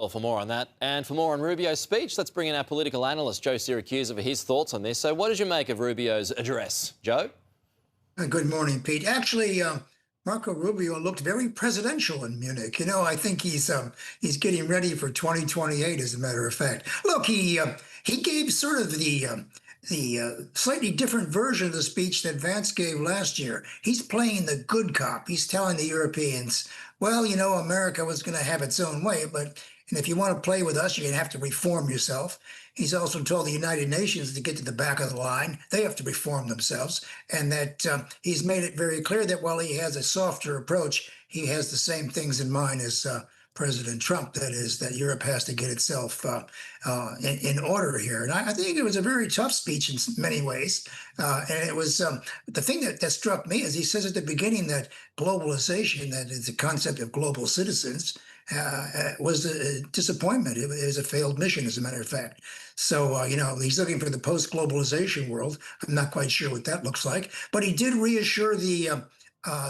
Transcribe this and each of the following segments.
Well, for more on that and for more on Rubio's speech, let's bring in our political analyst, Joe Siracusa, for his thoughts on this. So what did you make of Rubio's address, Joe? Good morning, Pete. Actually, Marco Rubio looked very presidential in Munich. I think he's getting ready for 2028, as a matter of fact. Look, he gave sort of the slightly different version of the speech that Vance gave last year. He's playing the good cop. He's telling the Europeans, well, America was going to have its own way, and if you want to play with us, you're going to have to reform yourself. He's also told the United Nations to get to the back of the line. They have to reform themselves. And that he's made it very clear that while he has a softer approach, he has the same things in mind as President Trump. That is, that Europe has to get itself in order here. And I think it was a very tough speech in many ways. And it was the thing that struck me is he says at the beginning that globalization, that is the concept of global citizens, was a disappointment. It was a failed mission, as a matter of fact. So, he's looking for the post-globalization world. I'm not quite sure what that looks like. But he did reassure the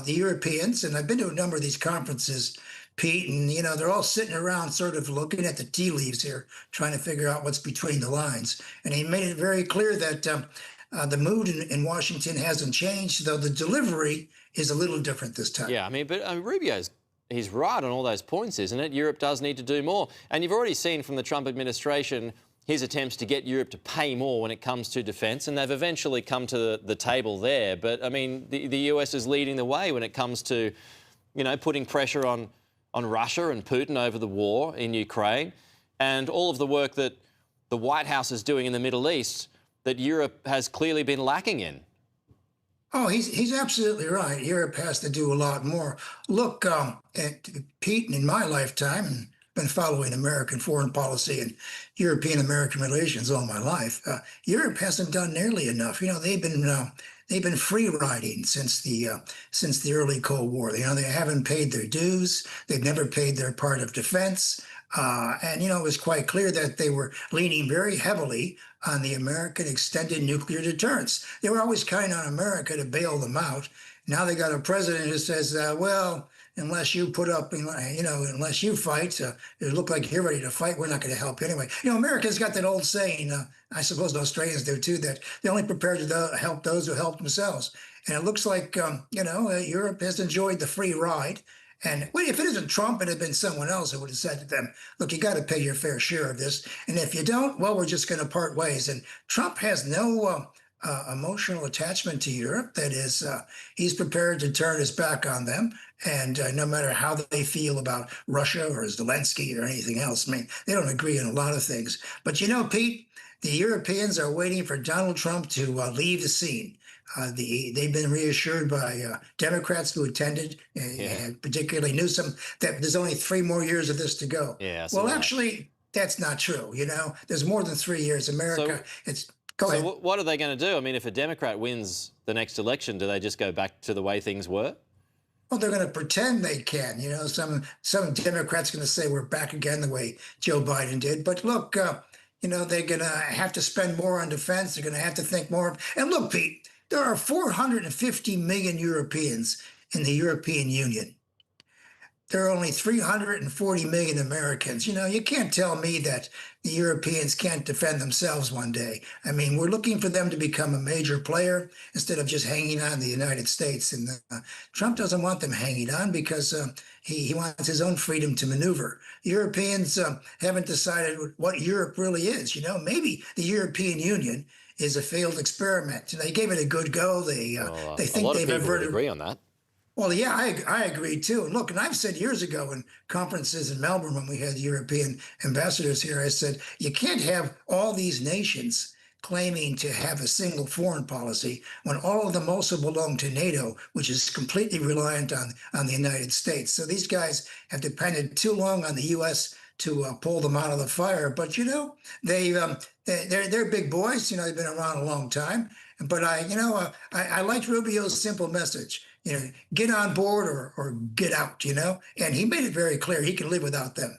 Europeans, and I've been to a number of these conferences, Pete, and, they're all sitting around sort of looking at the tea leaves here, trying to figure out what's between the lines. And he made it very clear that the mood in Washington hasn't changed, though the delivery is a little different this time. Yeah, but he's right on all those points, isn't it? Europe does need to do more. And you've already seen from the Trump administration his attempts to get Europe to pay more when it comes to defence, and they've eventually come to the table there. But, the US is leading the way when it comes to, putting pressure on Russia and Putin over the war in Ukraine, and all of the work that the White House is doing in the Middle East that Europe has clearly been lacking in. Oh, he's absolutely right. Europe has to do a lot more. Look, Pete, in my lifetime, and been following American foreign policy and European-American relations all my life, Europe hasn't done nearly enough. They've been free riding since the early Cold War. They haven't paid their dues. They've never paid their part of defense. And it was quite clear that they were leaning very heavily on the American extended nuclear deterrence. They were always counting on America to bail them out. Now they got a president who says, well, unless you put up, unless you fight, it look like you're ready to fight, we're not going to help anyway. America's got that old saying, I suppose the Australians do too, that they're only prepared to help those who help themselves. And it looks like, Europe has enjoyed the free ride. And if it isn't Trump, it had been someone else who would have said to them, look, you got to pay your fair share of this. And if you don't, well, we're just going to part ways. And Trump has no emotional attachment to Europe. That is, he's prepared to turn his back on them. And no matter how they feel about Russia or Zelensky or anything else, they don't agree on a lot of things. But Pete, the Europeans are waiting for Donald Trump to leave the scene. They've been reassured by Democrats who attended, and particularly Newsom, that there's only 3 more years of this to go. Yeah, well, actually, that's not true. There's more than 3 years. America, Go ahead. So what are they going to do? If a Democrat wins the next election, do they just go back to the way things were? Well, they're going to pretend they can. Some Democrats going to say we're back again the way Joe Biden did. But look, they're going to have to spend more on defense. They're going to have to think more. And look, Pete, there are 450 million Europeans in the European Union. There are only 340 million Americans. You can't tell me that the Europeans can't defend themselves one day. We're looking for them to become a major player instead of just hanging on the United States. And Trump doesn't want them hanging on because he wants his own freedom to maneuver. Europeans haven't decided what Europe really is. Maybe the European Union is a failed experiment. They gave it a good go. They think they've would agree on that. Well, yeah, I agree too. And look, and I've said years ago in conferences in Melbourne when we had European ambassadors here, I said, you can't have all these nations claiming to have a single foreign policy when all of them also belong to NATO, which is completely reliant on the United States. So these guys have depended too long on the U.S. to pull them out of the fire. But, they're big boys. They've been around a long time. But I liked Rubio's simple message. Get on board or get out, and he made it very clear he can live without them.